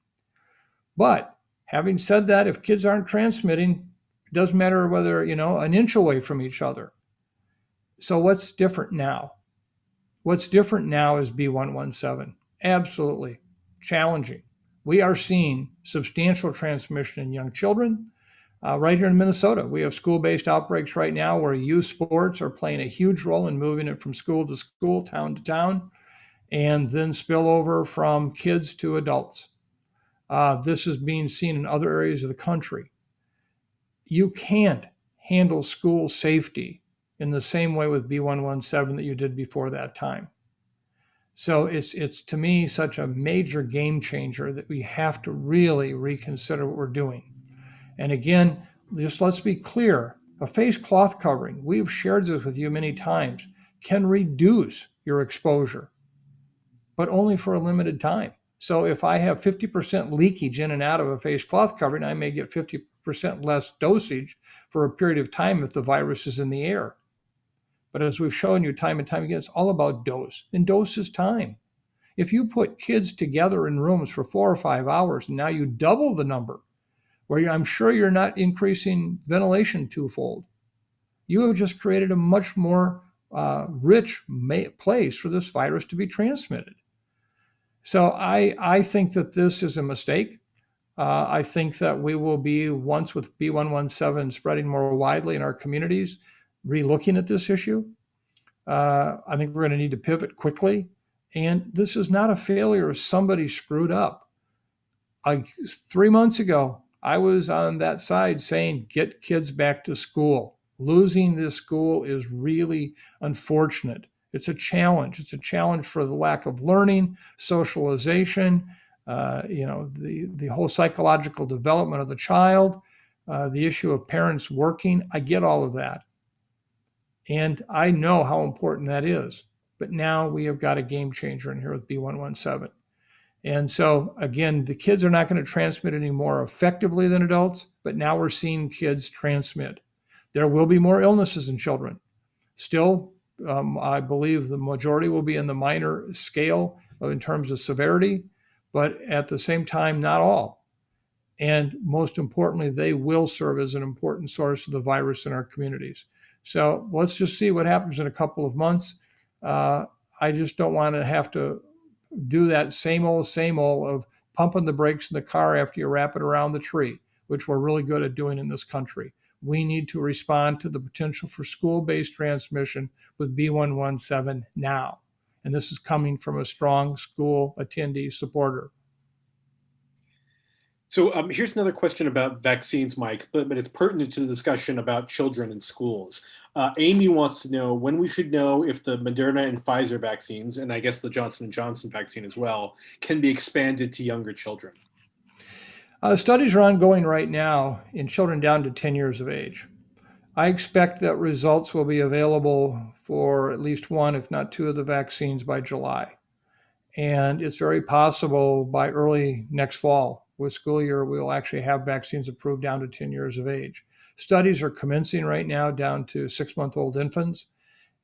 B: But having said that, if kids aren't transmitting, it doesn't matter whether, an inch away from each other. So what's different now? What's different now is B117. Absolutely challenging. We are seeing substantial transmission in young children. Right here in Minnesota, we have school-based outbreaks right now where youth sports are playing a huge role in moving it from school to school, town to town, and then spill over from kids to adults. This is being seen in other areas of the country. You can't handle school safety in the same way with B117 that you did before that time. So it's to me such a major game changer that we have to really reconsider what we're doing. And again, just let's be clear, a face cloth covering, we've shared this with you many times, can reduce your exposure, but only for a limited time. So if I have 50% leakage in and out of a face cloth covering, I may get 50% less dosage for a period of time if the virus is in the air. But as we've shown you time and time again, it's all about dose, and dose is time. If you put kids together in rooms for 4 or 5 hours, and now you double the number, where I'm sure you're not increasing ventilation twofold, you have just created a much more rich place for this virus to be transmitted. So I think that this is a mistake. I think that we will be, once with B117 spreading more widely in our communities, re-looking at this issue. I think we're going to need to pivot quickly. And this is not a failure of somebody screwed up. 3 months ago, I was on that side saying, get kids back to school. Losing this school is really unfortunate. It's a challenge. It's a challenge for the lack of learning, socialization, the whole psychological development of the child, the issue of parents working. I get all of that. And I know how important that is. But now we have got a game changer in here with B117. And so, again, the kids are not going to transmit any more effectively than adults, but now we're seeing kids transmit. There will be more illnesses in children. Still, I believe the majority will be in the minor scale in terms of severity, but at the same time, not all. And most importantly, they will serve as an important source of the virus in our communities. So let's just see what happens in a couple of months. I just don't want to have to do that same old of pumping the brakes in the car after you wrap it around the tree, which we're really good at doing in this country. We need to respond to the potential for school-based transmission with B117 now. And this is coming from a strong school attendee supporter.
A: So here's another question about vaccines, Mike, but it's pertinent to the discussion about children in schools. Amy wants to know when we should know if the Moderna and Pfizer vaccines, and I guess the Johnson & Johnson vaccine as well, can be expanded to younger children.
B: Studies are ongoing right now in children down to 10 years of age. I expect that results will be available for at least one, if not two, of the vaccines by July. And it's very possible by early next fall, with school year, we'll actually have vaccines approved down to 10 years of age. Studies are commencing right now down to 6-month-old infants,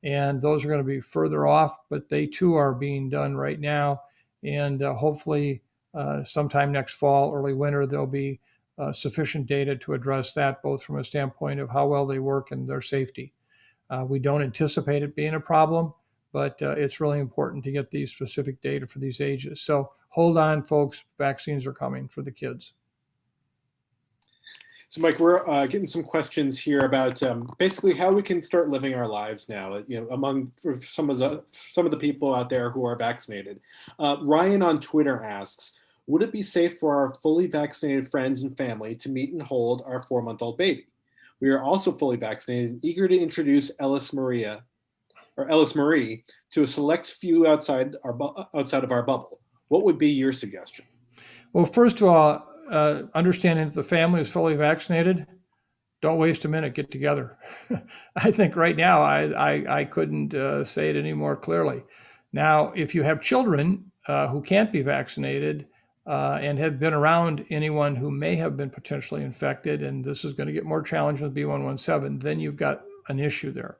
B: and those are going to be further off, but they too are being done right now. And hopefully sometime next fall, early winter, there'll be sufficient data to address that, both from a standpoint of how well they work and their safety. We don't anticipate it being a problem, but it's really important to get these specific data for these ages. So hold on, folks, vaccines are coming for the kids.
A: So, Mike, we're getting some questions here about basically how we can start living our lives now. Among for some of the people out there who are vaccinated. Ryan on Twitter asks, "Would it be safe for our fully vaccinated friends and family to meet and hold our 4-month-old baby? We are also fully vaccinated and eager to introduce Ellis Marie to a select few outside of our bubble. What would be your suggestion?"
B: Well, first of all, understanding that the family is fully vaccinated, don't waste a minute, get together. I think right now I couldn't say it any more clearly. Now, if you have children who can't be vaccinated and have been around anyone who may have been potentially infected, and this is going to get more challenging with B117, then you've got an issue there.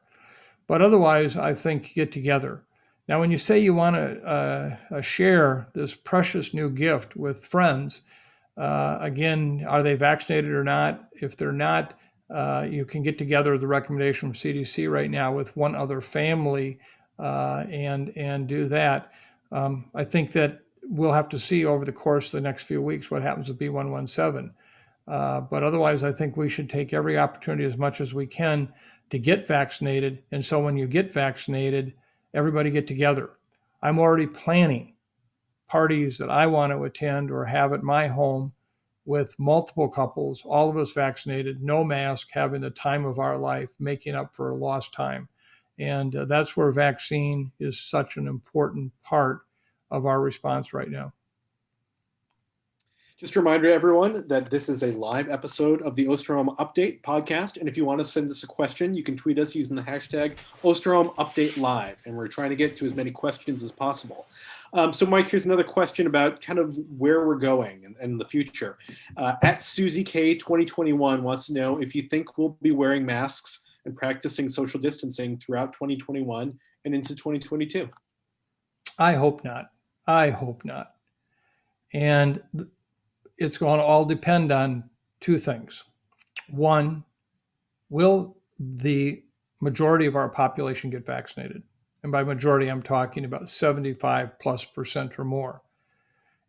B: But otherwise, I think get together. Now, when you say you want to share this precious new gift with friends, again, are they vaccinated or not? If they're not, you can get together the recommendation from CDC right now with one other family and do that. I think that we'll have to see over the course of the next few weeks what happens with B117. But otherwise, I think we should take every opportunity as much as we can to get vaccinated. And so when you get vaccinated, everybody get together. I'm already planning parties that I want to attend or have at my home with multiple couples, all of us vaccinated, no mask, having the time of our life, making up for lost time. And that's where vaccine is such an important part of our response right now.
A: Just a reminder to everyone that this is a live episode of the Osterholm Update podcast. And if you want to send us a question, you can tweet us using the hashtag Osterholm Update Live. And we're trying to get to as many questions as possible. So, Mike, here's another question about kind of where we're going and the future. At Susie K 2021 wants to know if you think we'll be wearing masks and practicing social distancing throughout 2021 and into 2022.
B: I hope not. I hope not. And it's going to all depend on two things. One, will the majority of our population get vaccinated? And by majority, I'm talking about 75+% or more.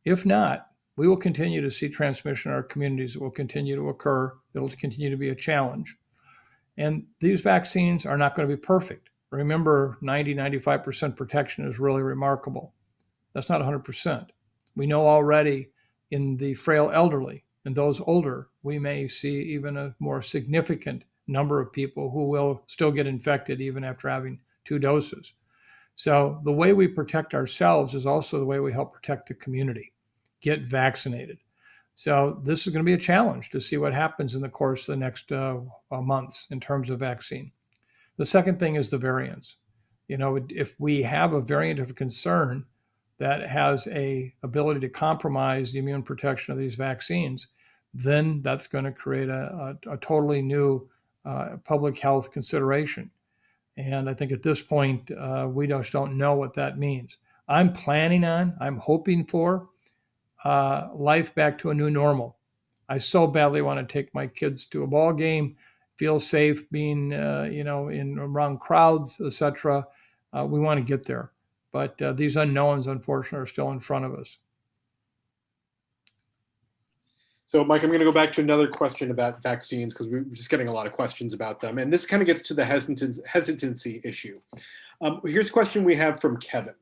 B: If not, we will continue to see transmission in our communities. It will continue to occur. It'll continue to be a challenge. And these vaccines are not going to be perfect. Remember, 90-95% protection is really remarkable. That's not 100%. We know already in the frail elderly and those older, we may see even a more significant number of people who will still get infected even after having 2 doses. So the way we protect ourselves is also the way we help protect the community. Get vaccinated. So this is going to be a challenge to see what happens in the course of the next months in terms of vaccine. The second thing is the variants. If we have a variant of concern that has a ability to compromise the immune protection of these vaccines, then that's going to create a totally new public health consideration. And I think at this point, we just don't know what that means. I'm hoping for life back to a new normal. I so badly want to take my kids to a ball game, feel safe being, in around crowds, etc. We want to get there. But these unknowns, unfortunately, are still in front of us.
A: So, Mike, I'm going to go back to another question about vaccines because we're just getting a lot of questions about them. And this kind of gets to the hesitancy issue. Here's a question we have from Kevin,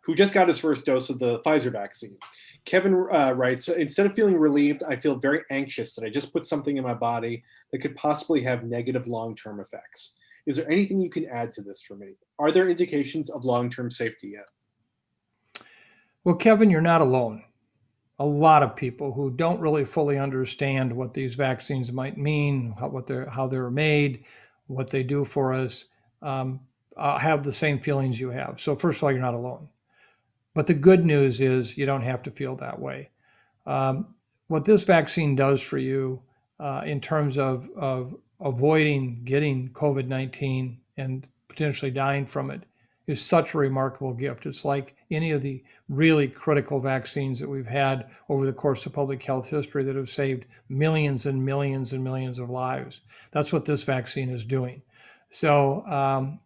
A: who just got his first dose of the Pfizer vaccine. Kevin writes, "Instead of feeling relieved, I feel very anxious that I just put something in my body that could possibly have negative long-term effects. Is there anything you can add to this for me? Are there indications of long-term safety yet?"
B: Well, Kevin, you're not alone. A lot of people who don't really fully understand what these vaccines might mean, how they're made, what they do for us, have the same feelings you have. So first of all, you're not alone. But the good news is you don't have to feel that way. What this vaccine does for you in terms of avoiding getting COVID-19 and potentially dying from it is such a remarkable gift. It's like any of the really critical vaccines that we've had over the course of public health history that have saved millions and millions and millions of lives. That's what this vaccine is doing. So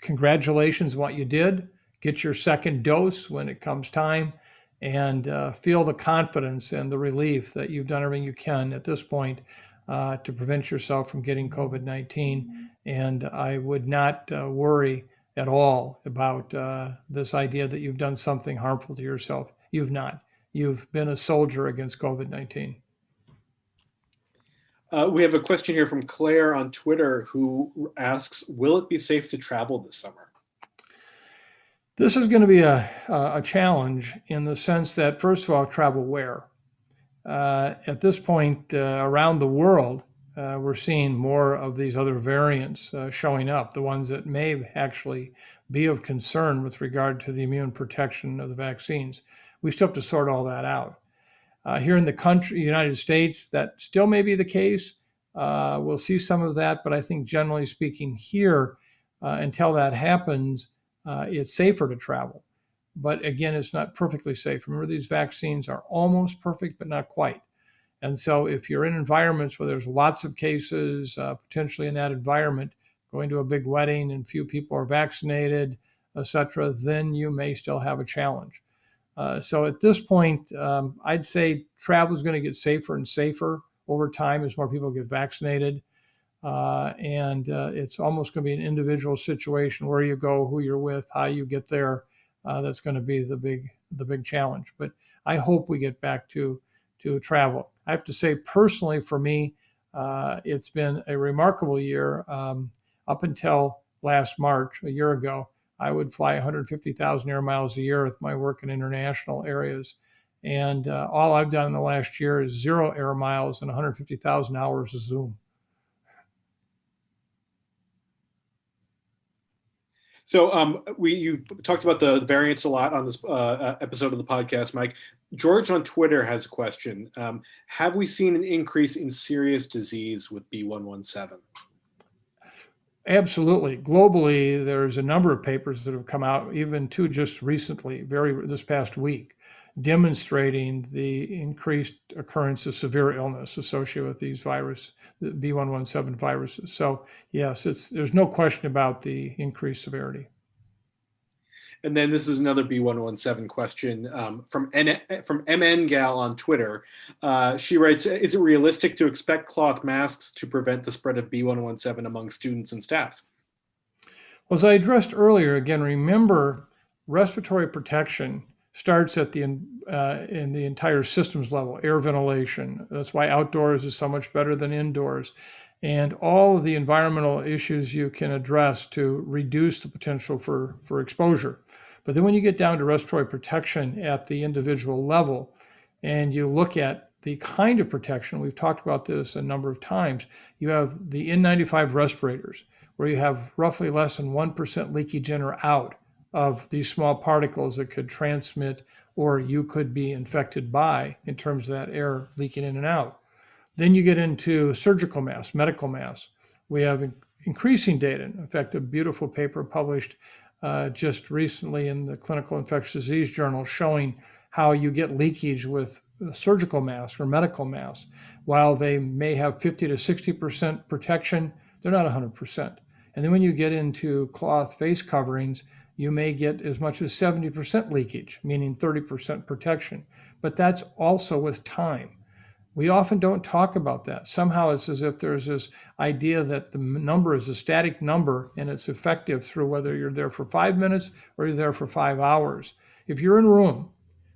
B: congratulations on what you did. Get your second dose when it comes time, and feel the confidence and the relief that you've done everything you can at this point to prevent yourself from getting COVID-19. And I would not worry at all about this idea that you've done something harmful to yourself. You've not. You've been a soldier against COVID-19.
A: We have a question here from Claire on Twitter who asks, will it be safe to travel this summer?
B: This is going to be a challenge in the sense that, first of all, travel where? At this point, around the world, we're seeing more of these other variants showing up, the ones that may actually be of concern with regard to the immune protection of the vaccines. We still have to sort all that out. Here in the country, United States, that still may be the case. We'll see some of that, but I think generally speaking here, until that happens, it's safer to travel. But again, it's not perfectly safe. Remember, these vaccines are almost perfect, but not quite. And so if you're in environments where there's lots of cases, potentially in that environment, going to a big wedding and few people are vaccinated, et cetera, then you may still have a challenge. So at this point, I'd say travel is going to get safer and safer over time as more people get vaccinated. And it's almost going to be an individual situation, where you go, who you're with, how you get there. That's going to be the big challenge. But I hope we get back to travel. I have to say, personally, for me, it's been a remarkable year. Up until last March, a year ago, I would fly 150,000 air miles a year with my work in international areas. And all I've done in the last year is 0 air miles and 150,000 hours of Zoom.
A: So you talked about the variants a lot on this episode of the podcast, Mike. George on Twitter has a question. Have we seen an increase in serious disease with B117?
B: Absolutely. Globally, there's a number of papers that have come out, even just recently, this past week, demonstrating the increased occurrence of severe illness associated with these viruses, the B117 viruses. So yes, there's no question about the increased severity.
A: And then this is another B117 question from MN Gal on Twitter. She writes, is it realistic to expect cloth masks to prevent the spread of B117 among students and staff?
B: Well, as I addressed earlier, again, remember, respiratory protection starts at in the entire systems level, air ventilation. That's why outdoors is so much better than indoors. And all of the environmental issues you can address to reduce the potential for exposure. But then when you get down to respiratory protection at the individual level, and you look at the kind of protection, we've talked about this a number of times, you have the N95 respirators, where you have roughly less than 1% leakage in or out of these small particles that could transmit or you could be infected by, in terms of that air leaking in and out. Then you get into surgical masks, medical masks. We have increasing data. In fact, a beautiful paper published just recently in the Clinical Infectious Disease Journal showing how you get leakage with surgical masks or medical masks. While they may have 50 to 60% protection, they're not 100%. And then when you get into cloth face coverings, you may get as much as 70% leakage, meaning 30% protection. But that's also with time. We often don't talk about that. Somehow it's as if there's this idea that the number is a static number and it's effective through whether you're there for 5 minutes or you're there for 5 hours. If you're in a room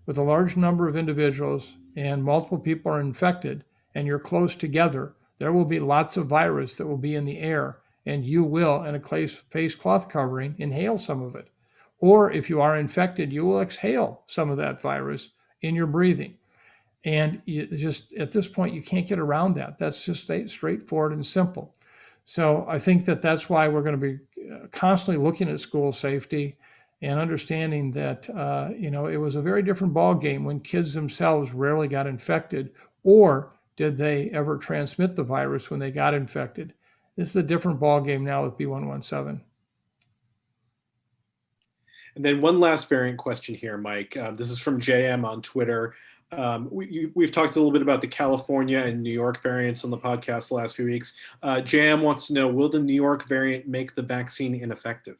B: with a large number of individuals and multiple people are infected and you're close together, there will be lots of virus that will be in the air, and you will, in a face cloth covering, inhale some of it. Or if you are infected, you will exhale some of that virus in your breathing. And you just, at this point, you can't get around that. That's just straightforward and simple. So I think that's why we're going to be constantly looking at school safety and understanding that, it was a very different ball game when kids themselves rarely got infected, or did they ever transmit the virus when they got infected. This is a different ball game now with B117.
A: And then one last variant question here, Mike. This is from JM on Twitter. We've talked a little bit about the California and New York variants on the podcast the last few weeks. JM wants to know, will the New York variant make the vaccine ineffective?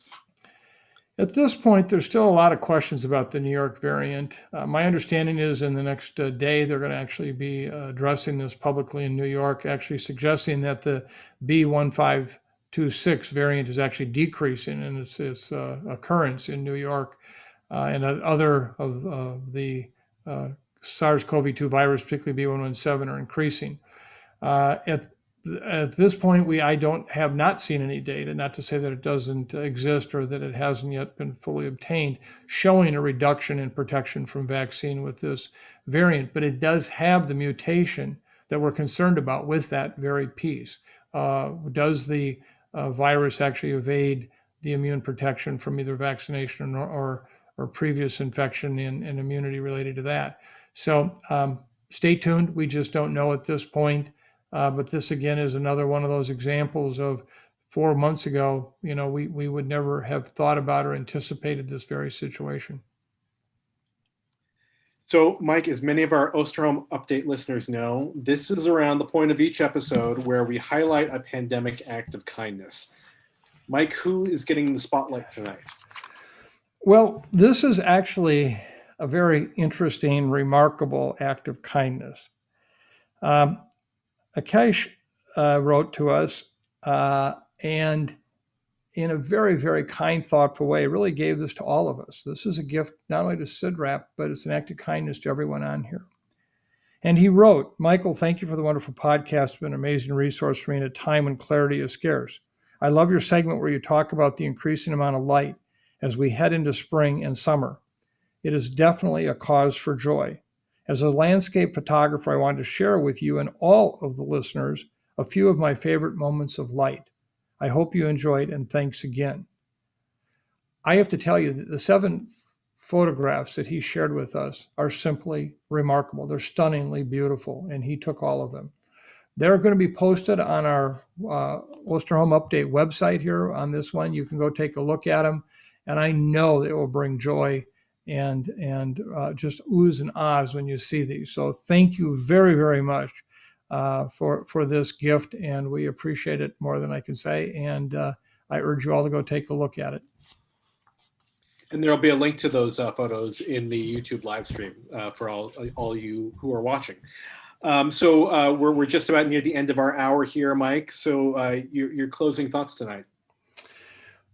B: At this point, there's still a lot of questions about the New York variant. My understanding is in the next day, they're going to actually be addressing this publicly in New York, actually suggesting that the B1526 variant is actually decreasing in its occurrence in New York, and other of the SARS-CoV-2 virus, particularly B117, are increasing. At this point, I have not seen any data, not to say that it doesn't exist or that it hasn't yet been fully obtained, showing a reduction in protection from vaccine with this variant, but it does have the mutation that we're concerned about with that very piece. Does the virus actually evade the immune protection from either vaccination or previous infection and immunity related to that? So stay tuned. We just don't know at this point. But this again is another one of those examples of 4 months ago, we would never have thought about or anticipated this very situation.
A: So, Mike, as many of our Osterholm Update listeners know, this is around the point of each episode where we highlight a pandemic act of kindness. Mike, who is getting the spotlight tonight?
B: Well, this is actually a very interesting, remarkable act of kindness. Akash wrote to us and in a very, very kind, thoughtful way, really gave this to all of us. This is a gift not only to CIDRAP, but it's an act of kindness to everyone on here. And he wrote, Michael, thank you for the wonderful podcast. It's been an amazing resource for me in a time when clarity is scarce. I love your segment where you talk about the increasing amount of light as we head into spring and summer. It is definitely a cause for joy. As a landscape photographer, I wanted to share with you and all of the listeners a few of my favorite moments of light. I hope you enjoyed, and thanks again. I have to tell you that the 7 photographs that he shared with us are simply remarkable. They're stunningly beautiful, and he took all of them. They're going to be posted on our Osterholm Update website here on this one. You can go take a look at them, and I know it will bring joy and just oohs and ahs when you see these. So thank you very, very much for this gift, and we appreciate it more than I can say. And I urge you all to go take a look at it.
A: And there'll be a link to those photos in the YouTube live stream for all you who are watching. So we're just about near the end of our hour here, Mike. So your closing thoughts tonight.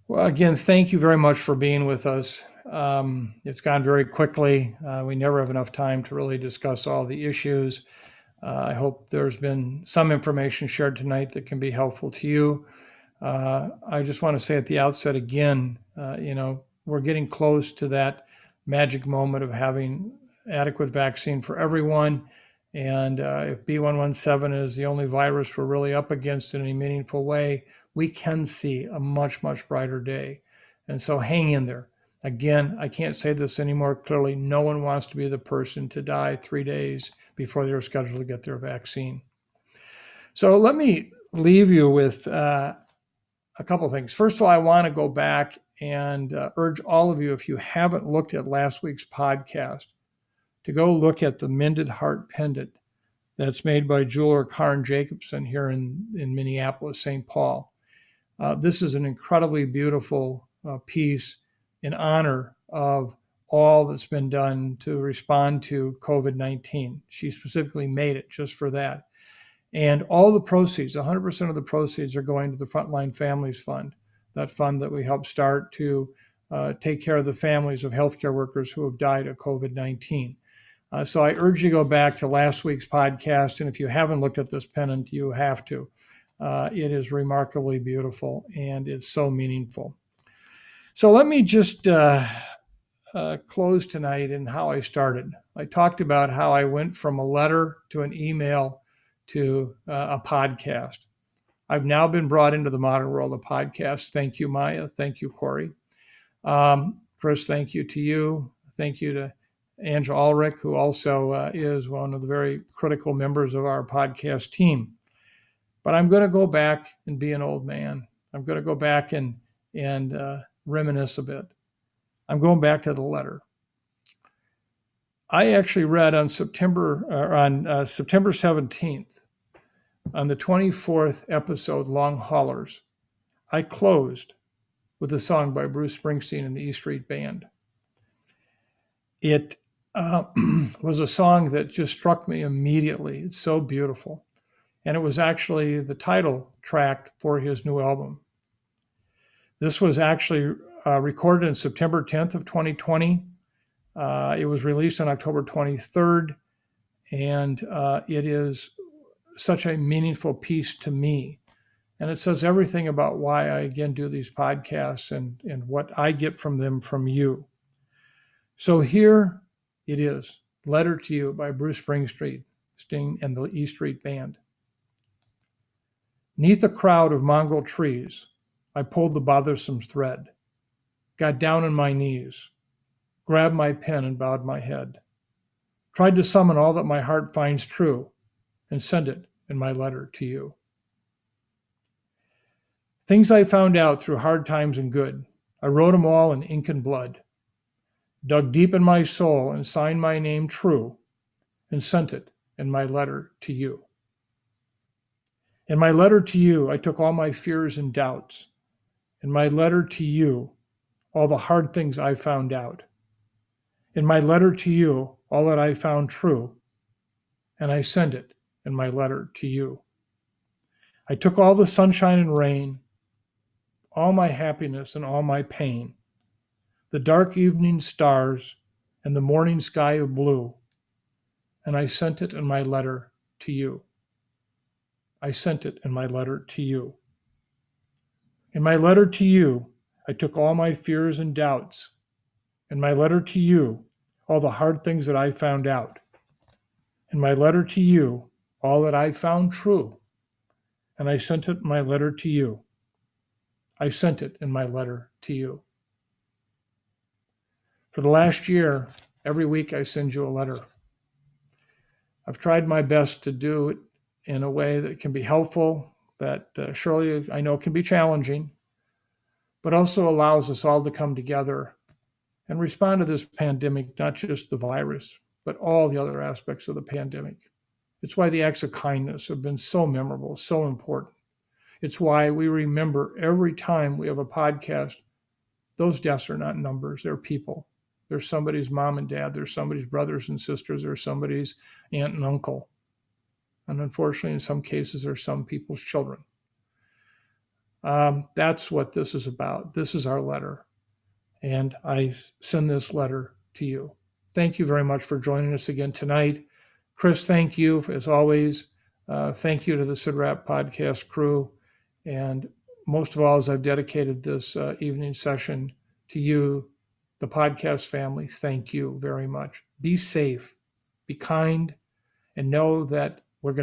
B: Well, again, thank you very much for being with us. It's gone very quickly. We never have enough time to really discuss all the issues. I hope there's been some information shared tonight that can be helpful to you. I just want to say at the outset again, we're getting close to that magic moment of having adequate vaccine for everyone. And if B117 is the only virus we're really up against in any meaningful way, we can see a much, much brighter day. And so hang in there. Again, I can't say this any more clearly. No one wants to be the person to die 3 days before they're scheduled to get their vaccine. So let me leave you with a couple of things. First of all, I want to go back and urge all of you, if you haven't looked at last week's podcast, to go look at the Mended Heart pendant that's made by jeweler Karen Jacobson here in Minneapolis, St. Paul. This is an incredibly beautiful piece in honor of all that's been done to respond to COVID-19. She specifically made it just for that. And all the proceeds, 100% of the proceeds are going to the Frontline Families Fund, that fund that we helped start to take care of the families of healthcare workers who have died of COVID-19. So I urge you to go back to last week's podcast, and if you haven't looked at this pennant, you have to. It is remarkably beautiful, and it's so meaningful. So let me just close tonight in how I started. I talked about how I went from a letter to an email to a podcast. I've now been brought into the modern world of podcasts. Thank you, Maya. Thank you, Corey. Chris, thank you to you. Thank you to Angela Ulrich, who also is one of the very critical members of our podcast team. But I'm going to go back and be an old man. I'm going to go back and reminisce a bit. I'm going back to the letter. I actually read on September 17th, on the 24th episode, Long Haulers, I closed with a song by Bruce Springsteen and the E Street Band. It was a song that just struck me immediately. It's so beautiful. And it was actually the title track for his new album. This was actually recorded on September 10th of 2020. It was released on October 23rd, and it is such a meaningful piece to me. And it says everything about why I, again, do these podcasts and what I get from them from you. So here it is, Letter to You by Bruce Springsteen and the E Street Band. 'Neath a crowd of mongrel trees, I pulled the bothersome thread, got down on my knees, grabbed my pen and bowed my head, tried to summon all that my heart finds true and send it in my letter to you. Things I found out through hard times and good, I wrote them all in ink and blood, dug deep in my soul and signed my name true and sent it in my letter to you. In my letter to you, I took all my fears and doubts. In my letter to you, all the hard things I found out. In my letter to you, all that I found true, and I send it in my letter to you. I took all the sunshine and rain, all my happiness and all my pain, the dark evening stars and the morning sky of blue, and I sent it in my letter to you. I sent it in my letter to you. In my letter to you, I took all my fears and doubts. In my letter to you, all the hard things that I found out. In my letter to you, all that I found true. And I sent it in my letter to you. I sent it in my letter to you. For the last year, every week I send you a letter. I've tried my best to do it in a way that can be helpful, that surely I know can be challenging, but also allows us all to come together and respond to this pandemic, not just the virus, but all the other aspects of the pandemic. It's why the acts of kindness have been so memorable, so important. It's why we remember every time we have a podcast, those deaths are not numbers, they're people. There's somebody's mom and dad, there's somebody's brothers and sisters, there's somebody's aunt and uncle. And unfortunately, in some cases, there's some people's children. That's what this is about. This is our letter. And I send this letter to you. Thank you very much for joining us again tonight. Chris, thank you, as always. Thank you to the SIDRAP podcast crew. And most of all, as I've dedicated this evening session to you, the podcast family, thank you very much. Be safe, be kind, and know that